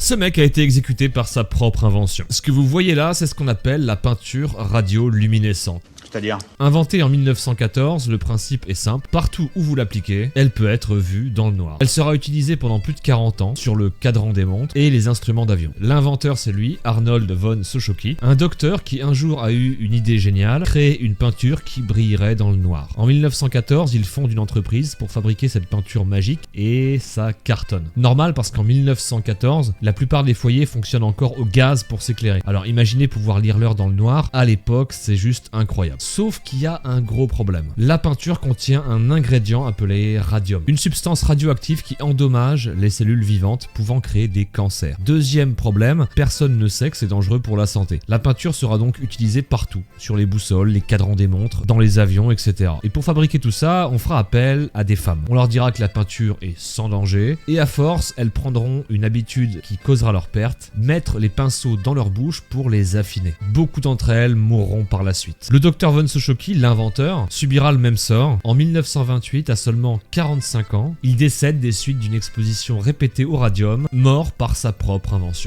Ce mec a été exécuté par sa propre invention. Ce que vous voyez là, c'est ce qu'on appelle la peinture radioluminescente. C'est-à-dire ? Inventée en 1914, le principe est simple. Partout où vous l'appliquez, elle peut être vue dans le noir. Elle sera utilisée pendant plus de 40 ans sur le cadran des montres et les instruments d'avion. L'inventeur, c'est lui, Arnold von Soschocki, un docteur qui un jour a eu une idée géniale, créer une peinture qui brillerait dans le noir. En 1914, il fonde une entreprise pour fabriquer cette peinture magique et ça cartonne. Normal parce qu'en 1914, la plupart des foyers fonctionnent encore au gaz pour s'éclairer. Alors imaginez pouvoir lire l'heure dans le noir, à l'époque, c'est juste incroyable. Sauf qu'il y a un gros problème. La peinture contient un ingrédient appelé radium, une substance radioactive qui endommage les cellules vivantes, pouvant créer des cancers. Deuxième problème, personne ne sait que c'est dangereux pour la santé. La peinture sera donc utilisée partout, sur les boussoles, les cadrans des montres, dans les avions, etc. Et pour fabriquer tout ça, on fera appel à des femmes. On leur dira que la peinture est sans danger, et à force, elles prendront une habitude qui causera leur perte, mettre les pinceaux dans leur bouche pour les affiner. Beaucoup d'entre elles mourront par la suite. Le docteur von Soschocki, l'inventeur, subira le même sort. En 1928, à seulement 45 ans, il décède des suites d'une exposition répétée au radium, mort par sa propre invention.